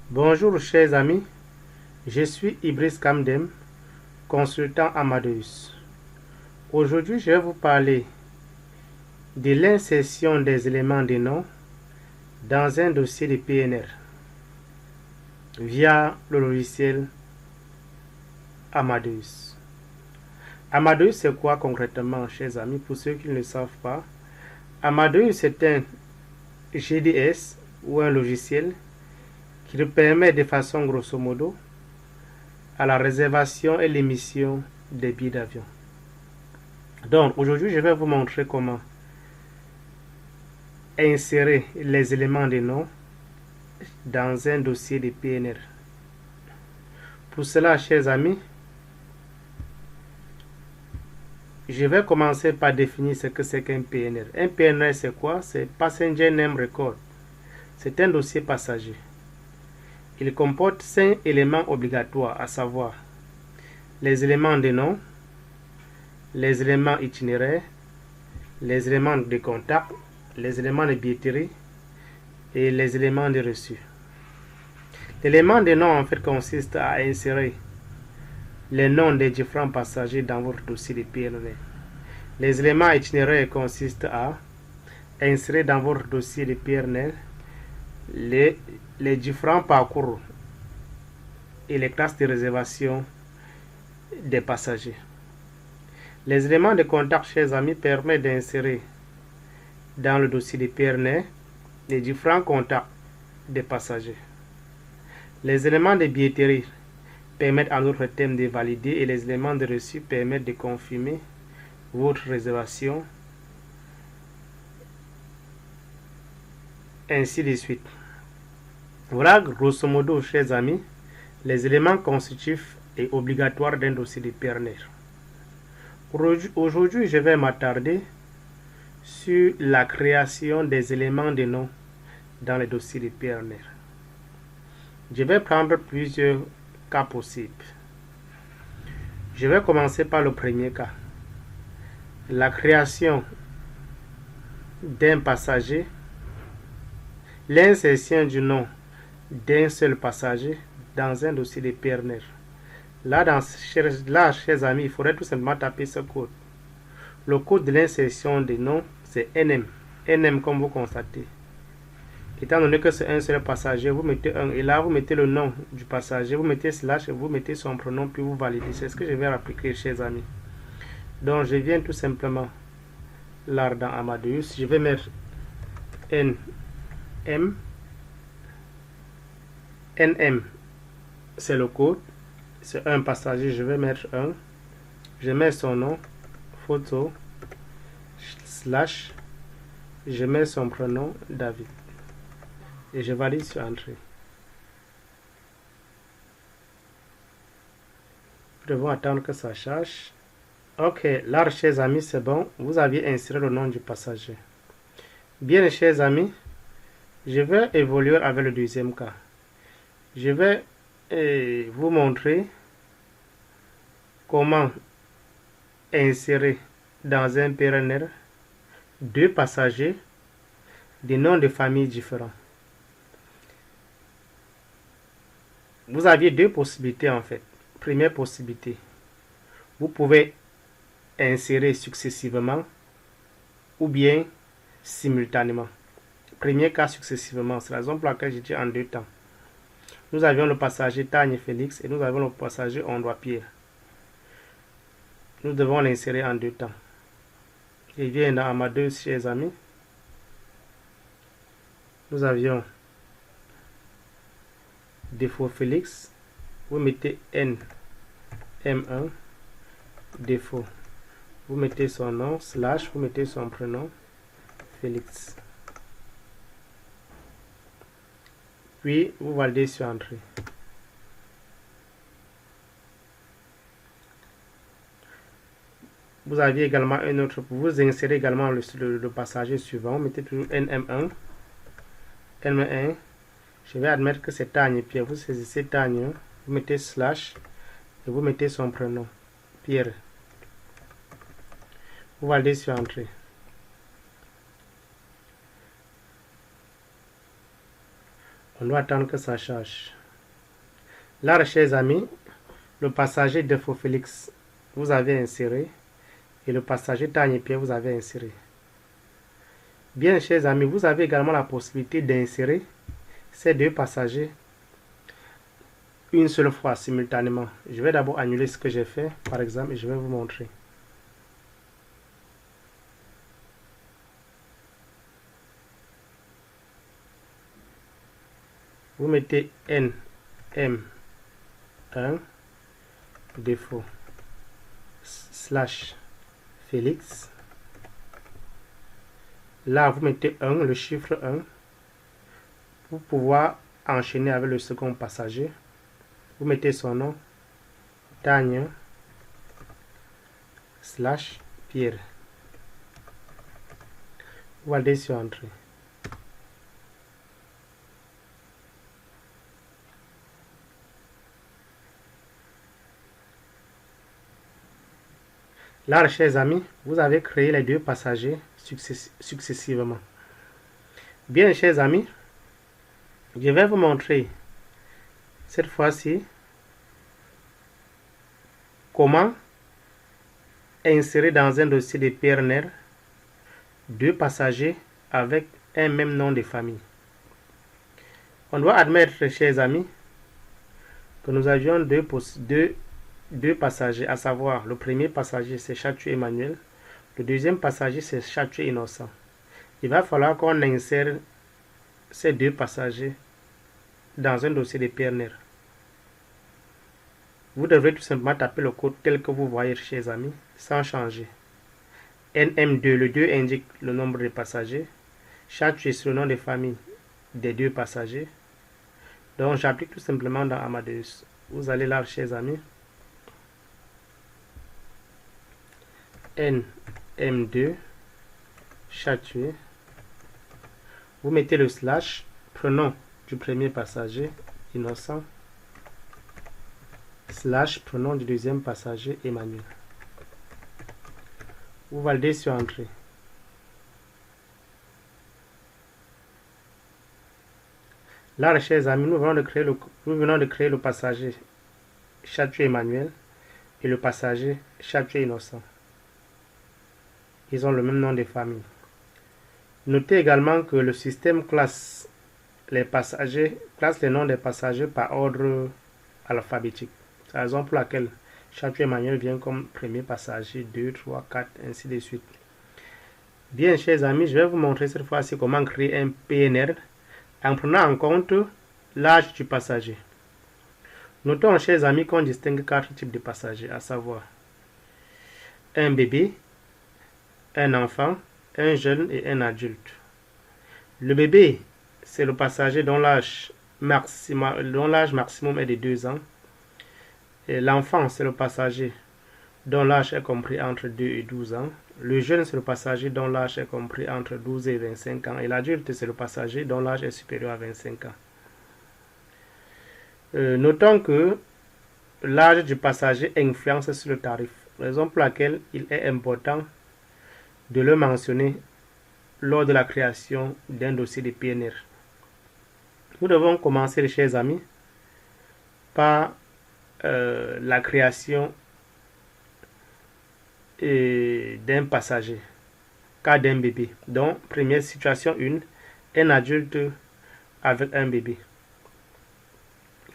Bonjour chers amis, je suis Ibris Kamdem, consultant Amadeus. Aujourd'hui, je vais vous parler de l'insertion des éléments de nom dans un dossier de PNR via le logiciel Amadeus. Amadeus, c'est quoi concrètement, chers amis? Pour ceux qui ne le savent pas, Amadeus, c'est un GDS ou un logiciel qui nous permet de façon grosso modo à la réservation et l'émission des billets d'avion. Donc aujourd'hui, je vais vous montrer comment insérer les éléments de nom dans un dossier de PNR. Pour cela, chers amis, je vais commencer par définir ce que c'est qu'un PNR. Un PNR, c'est quoi? C'est Passenger Name Record. C'est un dossier passager. Il comporte 5 éléments obligatoires, à savoir les éléments de nom, les éléments itinéraires, les éléments de contact, les éléments de billetterie et les éléments de reçu. L'élément de nom en fait consiste à insérer les noms des différents passagers dans votre dossier de PNR. Les éléments itinéraires consistent à insérer dans votre dossier de PNR les différents parcours et les classes de réservation des passagers. Les éléments de contact, chers amis, permettent d'insérer dans le dossier de PNR les différents contacts des passagers. Les éléments de billetterie permettent à notre thème de valider et les éléments de reçu permettent de confirmer votre réservation, ainsi de suite. Voilà grosso modo, chers amis, les éléments constitutifs et obligatoires d'un dossier de PNR. Aujourd'hui, je vais m'attarder sur la création des éléments de nom dans les dossiers de PNR. Je vais prendre plusieurs cas possibles. Je vais commencer par le premier cas. La création d'un passager, l'insertion du nom d'un seul passager dans un dossier de PNR. Là, chers amis, il faudrait tout simplement taper ce code. Le code de l'insertion des noms, c'est NM. NM, comme vous constatez. Étant donné que c'est un seul passager, vous mettez 1 et là, vous mettez le nom du passager, vous mettez slash et vous mettez son prénom, puis vous validez. C'est ce que je vais appliquer, chers amis. Donc, je viens tout simplement là dans Amadeus. Je vais mettre NM. NM, c'est le code. C'est un passager, je vais mettre 1. Je mets son nom, photo, slash. Je mets son prénom, David. Et je valide sur Entrée. Nous devons attendre que ça charge. Ok, là, chers amis, c'est bon. Vous aviez inséré le nom du passager. Bien, chers amis, je vais évoluer avec le deuxième cas. Je vais vous montrer comment insérer dans un PNR deux passagers des noms de famille différents. Vous aviez deux possibilités en fait. Première possibilité, vous pouvez insérer successivement ou bien simultanément. Premier cas successivement, c'est la raison pour laquelle j'ai dit en deux temps. Nous avions le passager Tagne Félix et nous avons le passager Ondoa Pierre. Nous devons l'insérer en deux temps. Je viens dans Amadeus, chers amis. Nous avions défaut Félix. Vous mettez N M1 défaut. Vous mettez son nom, slash, vous mettez son prénom, Félix. Puis, vous validez sur Entrée. Vous aviez également un autre, vous insérez également le passager suivant. Vous mettez toujours NM1. NM1. Je vais admettre que c'est Tagne Pierre. Vous saisissez Tagne, vous mettez slash et vous mettez son prénom, Pierre. Vous validez sur Entrée. On doit attendre que ça charge. Là, chers amis, le passager Defo Félix, vous avez inséré, et le passager Tanya Pierre, vous avez inséré. Bien, chers amis, vous avez également la possibilité d'insérer ces deux passagers une seule fois simultanément. Je vais d'abord annuler ce que j'ai fait, par exemple, et je vais vous montrer. Vous mettez NM1 défaut slash Félix. Là, vous mettez 1, le chiffre 1, pour pouvoir enchaîner avec le second passager. Vous mettez son nom, Tanya slash Pierre. Vous validez sur Entrée. Là, chers amis, vous avez créé les deux passagers successivement. Bien, chers amis, je vais vous montrer cette fois-ci comment insérer dans un dossier de PNR deux passagers avec un même nom de famille. On doit admettre, chers amis, que nous avions deux passagers, à savoir le premier passager c'est Chatu Emmanuel, le deuxième passager c'est Chatu Innocent. Il va falloir qu'on insère ces deux passagers dans un dossier de PNR. Vous devrez tout simplement taper le code tel que vous voyez, chers amis, sans changer. NM2, le 2 indique le nombre de passagers. Chatu est le nom de famille des deux passagers. Donc j'applique tout simplement dans Amadeus. Vous allez là, chers amis. NM2 Chatu. Vous mettez le slash, prénom du premier passager, Innocent, slash, prénom du deuxième passager, Emmanuel. Vous validez sur Entrée. Là, chers amis, nous venons de créer le passager Chatu Emmanuel et le passager Chatu Innocent. Ils ont le même nom de famille. Notez également que le système classe les noms des passagers par ordre alphabétique. C'est la raison pour laquelle Chatu Emmanuel vient comme premier passager, 2, 3, 4, ainsi de suite. Bien, chers amis, je vais vous montrer cette fois-ci comment créer un PNR en prenant en compte l'âge du passager. Notons, chers amis, qu'on distingue 4 types de passagers, à savoir un bébé, un enfant, un jeune et un adulte. Le bébé, c'est le passager dont l'âge maximum est de 2 ans. Et l'enfant, c'est le passager dont l'âge est compris entre 2 et 12 ans. Le jeune, c'est le passager dont l'âge est compris entre 12 et 25 ans. Et l'adulte, c'est le passager dont l'âge est supérieur à 25 ans. Notons que l'âge du passager influence sur le tarif, raison pour laquelle il est important de le mentionner lors de la création d'un dossier de PNR. Nous devons commencer, chers amis, par la création d'un passager, cas d'un bébé. Donc, première situation 1, un adulte avec un bébé.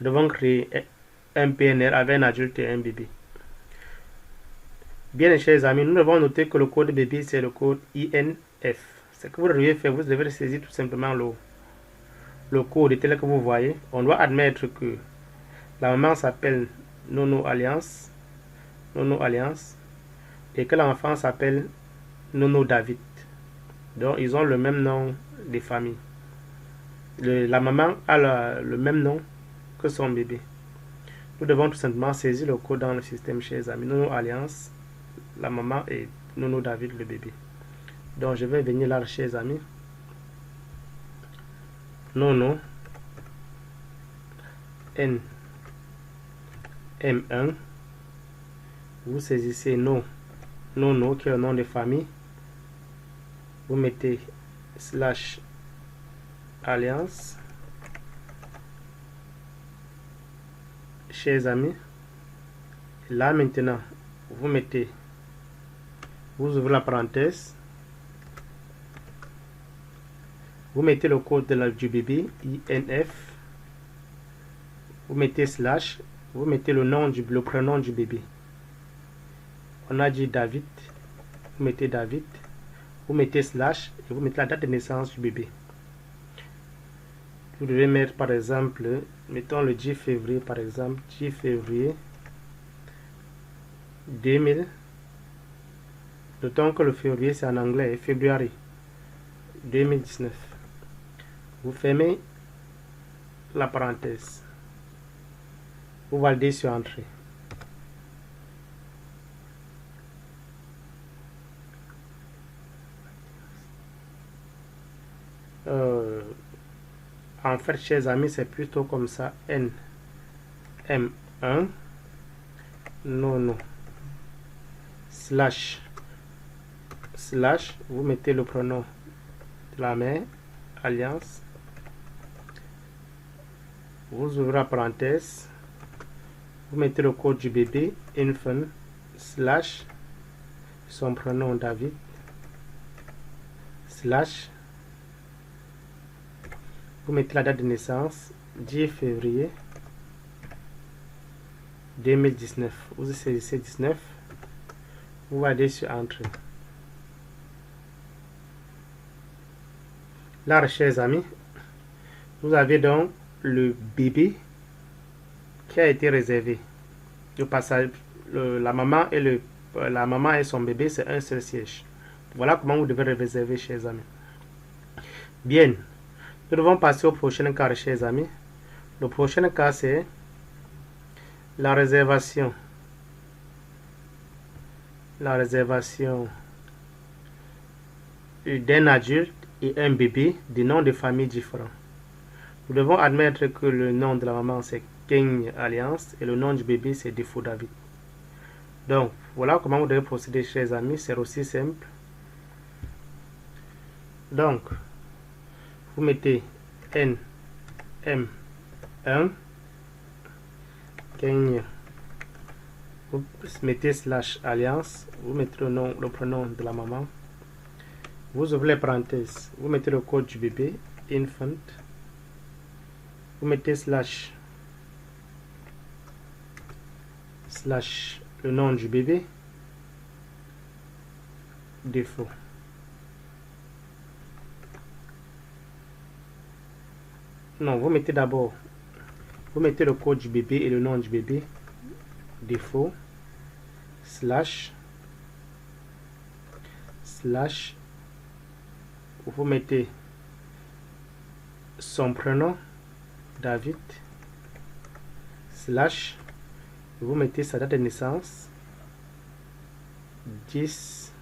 Nous devons créer un PNR avec un adulte et un bébé. Bien, chers amis, nous devons noter que le code bébé, c'est le code INF. Ce que vous devez faire, vous devez saisir tout simplement le code tel que vous voyez. On doit admettre que la maman s'appelle Nono Alliance et que l'enfant s'appelle Nono David. Donc, ils ont le même nom de famille. La maman a le même nom que son bébé. Nous devons tout simplement saisir le code dans le système, chers amis. Nono Alliance, la maman, et Nono David, le bébé. Donc, je vais venir là, chers amis. Nono NM1. Vous saisissez Nono, qui est le nom de famille. Vous mettez slash alliance. chers amis, là maintenant, vous ouvrez la parenthèse, vous mettez le code du bébé, INF, vous mettez slash, vous mettez le prénom du bébé. On a dit David, vous mettez David, vous mettez slash et vous mettez la date de naissance du bébé. Vous devez mettre par exemple, mettons le 10 février par exemple, 10 février 2000. Notons que le février c'est en anglais, February 2019. Vous fermez la parenthèse. Vous validez sur entrée. En fait, chers amis, c'est plutôt comme ça. NM1 non slash vous mettez le prénom de la mère, alliance, vous ouvrez la parenthèse, vous mettez le code du bébé, infant, slash son prénom David, slash vous mettez la date de naissance, 10 février 2019. Vous saisissez 19. Vous allez sur entrée. Là, chers amis, vous avez donc le bébé qui a été réservé. Le passage, la maman et son bébé, c'est un seul siège. Voilà comment vous devez réserver, chers amis. Bien. Nous devons passer au prochain cas, chers amis. Le prochain cas, c'est la réservation. La réservation d'un adulte et un bébé de noms de famille différents. Nous devons admettre que le nom de la maman, c'est King Alliance et le nom du bébé, c'est Défaut David. Donc, voilà comment vous devez procéder, chers amis. C'est aussi simple. Donc, vous mettez NM1 Kenya, vous mettez slash alliance, vous mettez le prénom de la maman, vous ouvrez les parenthèses, vous mettez le code du bébé, infant, vous mettez slash le nom du bébé, défaut. Non, vous mettez d'abord, vous mettez le code du bébé et le nom du bébé, défaut, slash, vous mettez son prénom, David, slash, vous mettez sa date de naissance, 10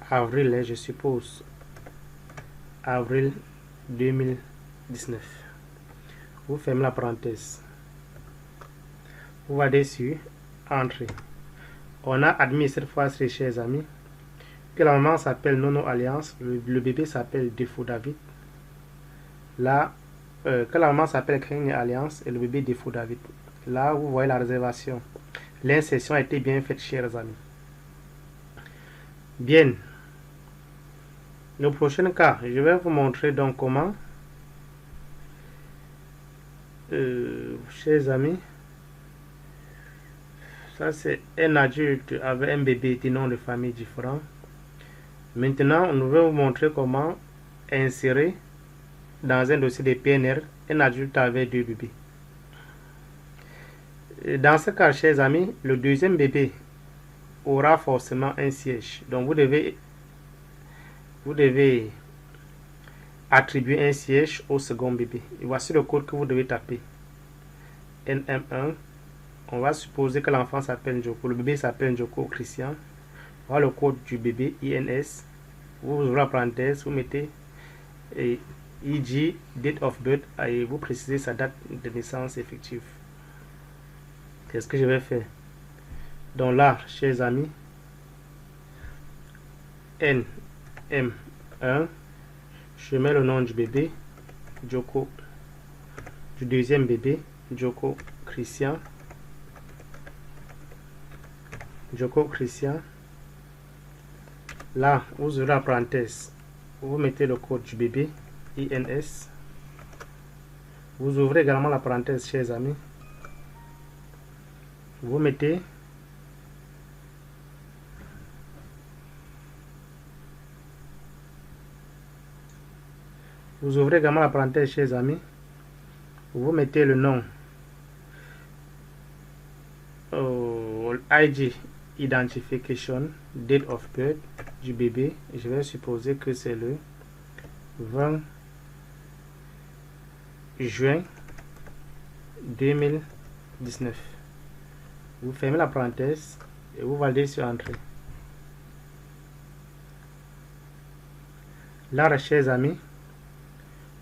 avril, je suppose, avril 2019. Vous fermez la parenthèse. Vous allez sur entrée. On a admis cette fois-ci, chers amis, que la maman s'appelle Nono Alliance, le bébé s'appelle Défaut David. Là, que la maman s'appelle Kenya Alliance et le bébé Défaut David. Là, vous voyez la réservation. L'insertion a été bien faite, chers amis. Bien. Le prochain cas, je vais vous montrer donc comment, chers amis, ça c'est un adulte avec un bébé de nom de famille différent. Maintenant, nous allons vous montrer comment insérer dans un dossier de PNR un adulte avec deux bébés. Dans ce cas, chers amis, le deuxième bébé aura forcément un siège. Donc, vous devez attribuer un siège au second bébé. Et voici le code que vous devez taper. NM1. On va supposer que l'enfant s'appelle Njoko. Le bébé s'appelle Njoko Christian. Voilà le code du bébé, INS. Vous ouvrez la parenthèse, vous mettez EG, date of birth, et vous précisez sa date de naissance effective. Qu'est-ce que je vais faire? Donc là, chers amis, NM1, je mets le nom du bébé, Joko, du deuxième bébé, Joko Christian. Là, vous aurez la parenthèse. Vous mettez le code du bébé, INS. Vous ouvrez également la parenthèse, chers amis. Vous mettez Vous ouvrez également la parenthèse, chers amis. Vous mettez le nom ID Identification, Date of Birth du bébé. Je vais supposer que c'est le 20 juin 2019. Vous fermez la parenthèse et vous validez sur Entrée. Là, chers amis,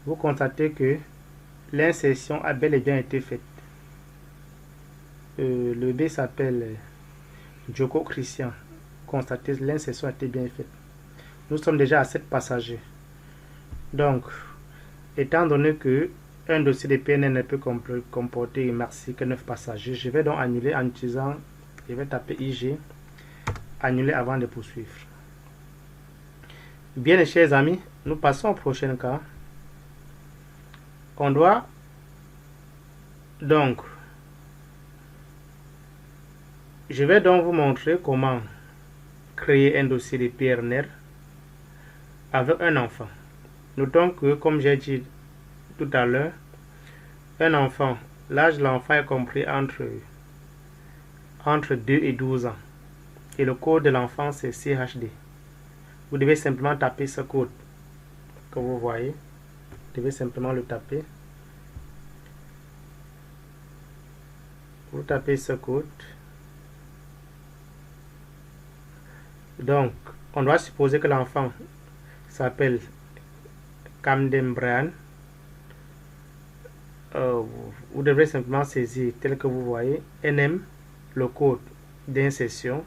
vous constatez que l'insertion a bel et bien été faite. Le bébé s'appelle Joko Christian. Constatez, l'insertion a été bien faite. Nous sommes déjà à 7 passagers. Donc, étant donné que un dossier de PNR ne peut comporter merci que 9 passagers, je vais donc annuler en utilisant, je vais taper IG, annuler avant de poursuivre. Bien, les chers amis, nous passons au prochain cas. On doit donc, je vais donc vous montrer comment créer un dossier de PNR avec un enfant. Notons que, comme j'ai dit tout à l'heure, un enfant, l'âge de l'enfant est compris entre 2 et 12 ans. Et le code de l'enfant, c'est CHD. Vous devez simplement taper ce code que vous voyez. Vous devez simplement le taper. Vous tapez ce code. Donc, on doit supposer que l'enfant s'appelle Kamden Brian. Vous devrez simplement saisir, tel que vous voyez, NM, le code d'insertion,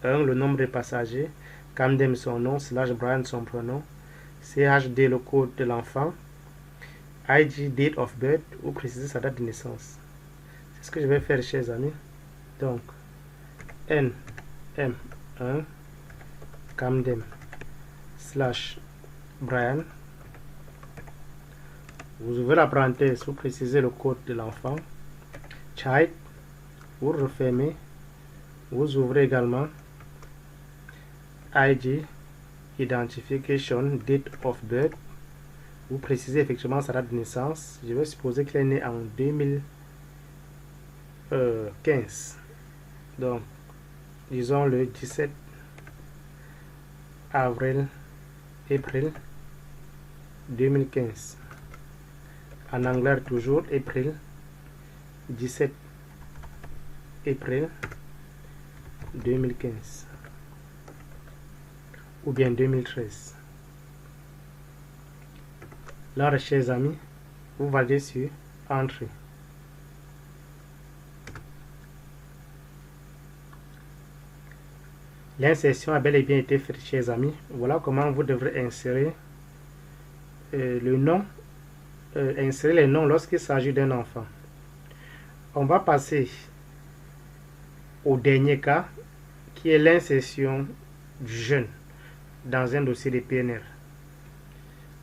1, le nombre de passagers, Kamden son nom, / Brian son prénom, CHD le code de l'enfant, IG date of birth, ou préciser sa date de naissance. C'est ce que je vais faire, chers amis. Donc, NM1, Kamden / Brian. Vous ouvrez la parenthèse, vous précisez le code de l'enfant. Child, vous refermez. Vous ouvrez également ID Identification, Date of Birth. Vous précisez effectivement sa date de naissance. Je vais supposer qu'il est né en 2015. Donc, disons le 17 avril 2015. En anglais toujours, April, 17 avril 2015. Ou bien 2013. Là, chers amis, vous validez sur Entrée. L'insertion a bel et bien été faite, chers amis. Voilà comment vous devrez insérer le nom. Insérer les noms lorsqu'il s'agit d'un enfant. On va passer au dernier cas, qui est l'insertion du jeune dans un dossier de PNR.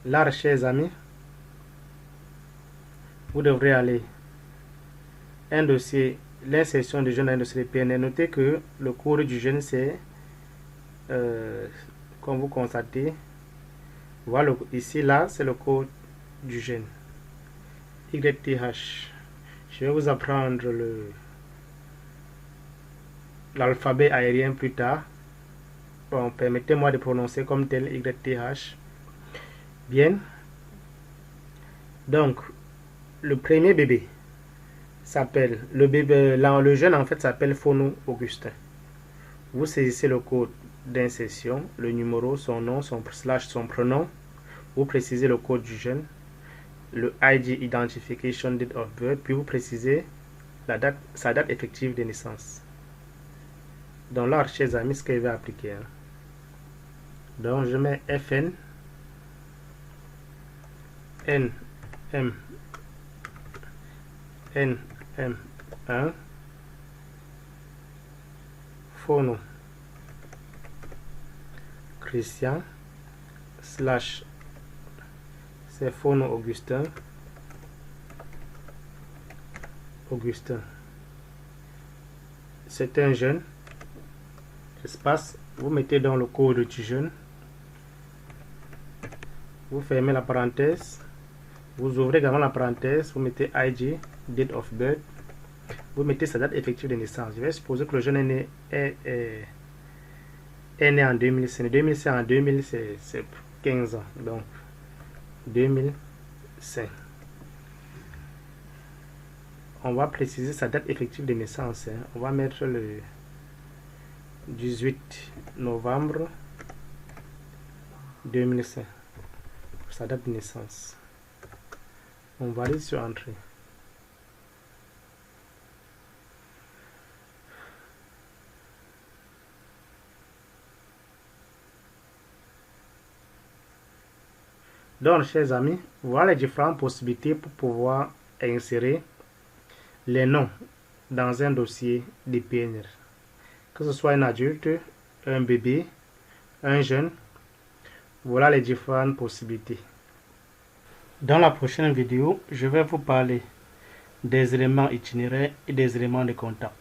Là, chers amis, vous devrez aller un dossier, l'insertion du jeune dans un dossier de PNR. Notez que le code du jeune, c'est comme vous constatez, voilà, ici là, c'est le code du jeune. YTH. Je vais vous apprendre l'alphabet aérien plus tard. Bon, permettez-moi de prononcer comme tel YTH. Bien. Donc, le premier bébé s'appelle, le jeune en fait s'appelle Phono Augustin. Vous saisissez le code d'insertion, le numéro, son nom, son prénom. Vous précisez le code du jeune, le ID Identification Date of Birth, puis vous précisez sa date effective de naissance. Donc là, chers amis, ce que je vais appliquer. Donc je mets FN, NM, M1 phono Christian slash c'est phono Augustin c'est un jeune espace, vous mettez dans le code du jeune, vous fermez la parenthèse, vous ouvrez également la parenthèse, vous mettez ID, date of birth, vous mettez sa date effective de naissance. Je vais supposer que le jeune est né en 2005. 2005 en 2000 c'est 15 ans, donc 2005. On va préciser sa date effective de naissance, hein. On va mettre le 18 novembre 2005 pour sa date de naissance. On valide sur entrée. Donc, chers amis, voilà les différentes possibilités pour pouvoir insérer les noms dans un dossier de PNR. Que ce soit un adulte, un bébé, un jeune, voilà les différentes possibilités. Dans la prochaine vidéo, je vais vous parler des éléments itinéraires et des éléments de contact.